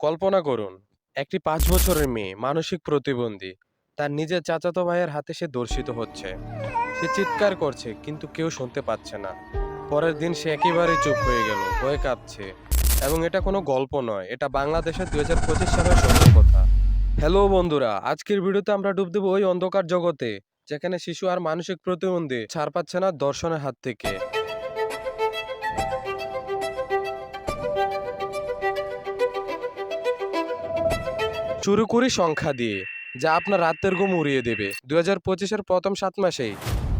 কল্পনা করুন, একটি 5 বছরের মেয়ে মানসিক প্রতিবন্ধী, তার নিজের চাচাতো ভাইয়ের হাতে সে ধর্ষিত হচ্ছে। সে চিৎকার করছে কিন্তু কেউ শুনতে পাচ্ছে না। পরের দিন সে একেবারে চুপ হয়ে গেল, ভয়ে কাঁপছে। এবং এটা কোনো গল্প নয়, এটা বাংলাদেশের 2025 সালের সত্য কথা। হ্যালো বন্ধুরা, আজকের ভিডিওতে আমরা ডুব দেবো ওই অন্ধকার জগতে যেখানে শিশু আর মানসিক প্রতিবন্ধী ছাড় পাচ্ছে না ধর্ষণের হাত থেকে। শুরু করি সংখ্যা দিয়ে, যা আপনার রাতের ঘুম উড়িয়ে দেবে। 2025-এর প্রথম 7 মাসেই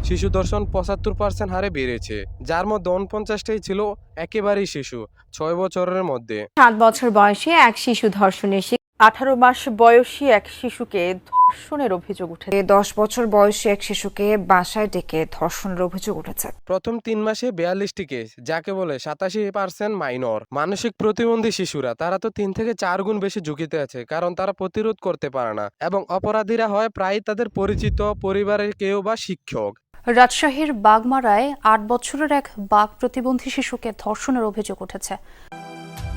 শিশু ধর্ষণ 75% হারে বেড়েছে, যার মধ্যে 49টাই ছিল একেবারেই শিশু, 6 বছরের মধ্যে। 7 বছর বয়সী এক শিশু ধর্ষণের 18 মাস বয়সী এক শিশুকে ধর্ষণের অভিযোগ উঠেছে। 10 বছর বয়সী এক শিশুকে বাসায় ডেকে ধর্ষণের অভিযোগ উঠেছে। প্রথম 3 মাসে 42টি কেস, যাকে বলে 87% মাইনর। মানসিক প্রতিবন্ধী শিশুরা তারা তো 3 থেকে 4 গুণ বেশি ঝুঁকিতে আছে, কারণ তারা প্রতিরোধ করতে পারে না এবং অপরাধীরা হয় প্রায় তাদের পরিচিত, পরিবারের কেউ বা শিক্ষক। রাজশাহীর বাগমারায় 8 বছরের এক বাক প্রতিবন্ধী শিশুকে ধর্ষণের অভিযোগ উঠেছে।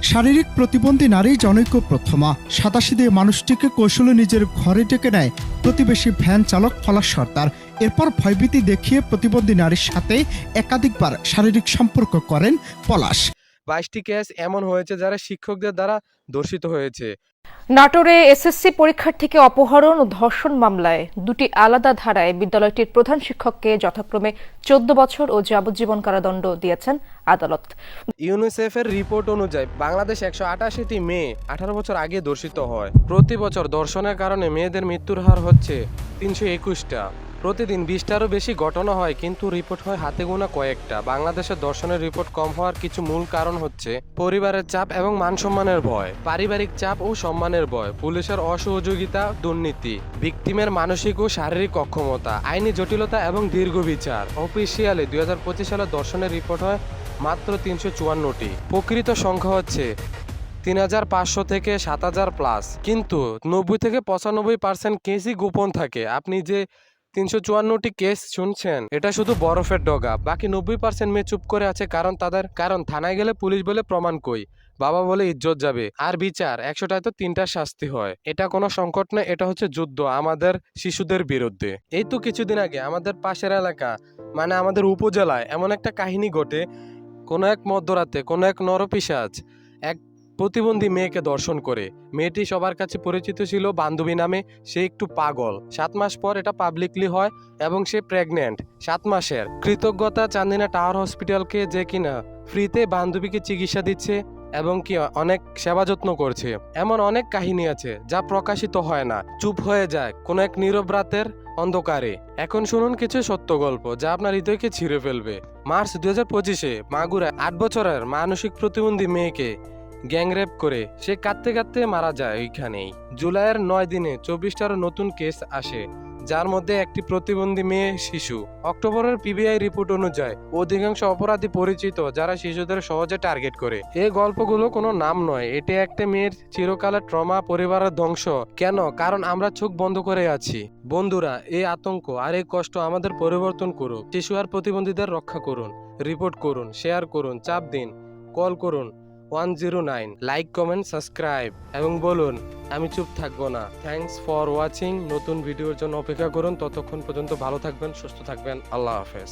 শারীরিক প্রতিবন্ধী নারী জনৈক প্রথমা 87 দিয়ে মানুষটিকে কৌশলে নিজের ঘরে ডেকে নেয় প্রতিবেশী ভ্যান চালক পলাশ সর্দার। এরপর ভয়ভীতি দেখিয়ে প্রতিবন্ধী নারীর সাথে একাধিকবার শারীরিক সম্পর্ক করেন পলাশ। 22টি কেস এমন হয়েছে যারা শিক্ষকদের দ্বারা ধর্ষিত হয়েছে। নাটোরে এসএসসি পরীক্ষার্থীকে অপহরণ ও ধর্ষণ মামলায় দুটি আলাদা ধারায় বিদ্যালয়টির প্রধান শিক্ষককে যথাক্রমে 14 বছর ও যাবজ্জীবন কারাদণ্ড দিয়েছেন আদালত। ইউনিসেফের রিপোর্ট অনুযায়ী বাংলাদেশ 188টি মেয়ে 18 বছর আগে ধর্ষিত হয়। প্রতি বছর ধর্ষণের কারণে মেয়েদের মৃত্যুর হার হচ্ছে 321টা। প্রতিদিন 20টারও বেশি ঘটনা হয়, কিন্তু রিপোর্ট হয় হাতে গোনা কয়েকটা। বাংলাদেশের ধর্ষণের রিপোর্ট কম হওয়ার কিছু মূল কারণ হচ্ছে পরিবারের চাপ এবং মান সম্মানের ভয়, পারিবারিক চাপ ও সম্মানের ভয়, পুলিশের অসহযোগিতা, দুর্নীতি, ভিকটিমের মানসিক ও শারীরিক অক্ষমতা, আইনি জটিলতা এবং দীর্ঘ বিচার। অফিসিয়ালি 2025 সালে ধর্ষণের রিপোর্ট হয় মাত্র 354টি। প্রকৃত সংখ্যা হচ্ছে 3500 থেকে 7000 প্লাস, কিন্তু 90 থেকে 95% কেসই গোপন থাকে। আপনি যে 354টি কেস শুনছেন, এটা শুধু বরফের ডগা। বাকি 90% মেয়ে চুপ করে আছে, কারণ থানায় গেলে পুলিশ বলে প্রমাণ কই, বাবা বলে ইজ্জত যাবে, আর বিচার 100টায় তো 3টা শাস্তি হয়। এটা কোনো সংকট নয়, এটা হচ্ছে যুদ্ধ আমাদের শিশুদের বিরুদ্ধে। এই তো কিছুদিন আগে আমাদের পাশের এলাকা, মানে আমাদের উপজেলায় এমন একটা কাহিনী ঘটে। কোনো এক মধ্যরাতে কোনো এক নরপিশাচ এক প্রতিবন্ধী মেয়েকে ধর্ষণ করে। মেয়েটি সবার কাছে পরিচিত ছিল বান্ধবী নামে। সে একটু পাগল। 7 মাস পর এটা পাবলিকলি হয় এবং সে প্রেগনেন্ট 7 মাসের। কৃতজ্ঞতা চান্দিনা টাওয়ার হসপিটালকে, যে কিনা ফ্রিতে বান্ধবীকে চিকিৎসা দিচ্ছে এবং কি অনেক সেবা যত্ন করছে। এমন অনেক কাহিনী আছে যা প্রকাশিত হয় না, চুপ হয়ে যায় কোনো এক নীরব রাতের অন্ধকারে। এখন শুনুন কিছু সত্য গল্প যা আপনার হৃদয়কে ছিঁড়ে ফেলবে। মার্চ 2025-এ মাগুরায় 8 বছরের মানসিক প্রতিবন্ধী মেয়েকে গ্যাংরেপ করে সে কাঁদতে কাঁদতে মারা যায় ওইখানেই। জুলাইয়ের 9 দিনে 24টারও নতুন কেস আসে, যার মধ্যে একটি প্রতিবন্ধী মেয়ে শিশু। অক্টোবরের পিবিআই রিপোর্ট অনুযায়ী অধিকাংশ অপরাধী পরিচিত, যারা শিশুদের সহজে টার্গেট করে। এই গল্পগুলো কোনো নাম নয়, এটি একটা মেয়ের চিরকালের ট্রমা, পরিবারের ধ্বংস। কেন? কারণ আমরা চোখ বন্ধ করে আছি। বন্ধুরা, এই আতঙ্ক আর এই কষ্ট আমাদের পরিবর্তন করুক। শিশু আর প্রতিবন্ধীদের রক্ষা করুন, রিপোর্ট করুন, শেয়ার করুন, চাপ দিন, কল করুন 109। লাইক, কমেন্ট, সাবস্ক্রাইব এবং বলুন আমি চুপ থাকবো না। Thanks for watching. নতুন ভিডিওর জন্য অপেক্ষা করুন। ততক্ষণ পর্যন্ত ভালো থাকবেন, সুস্থ থাকবেন। আল্লাহ হাফেজ।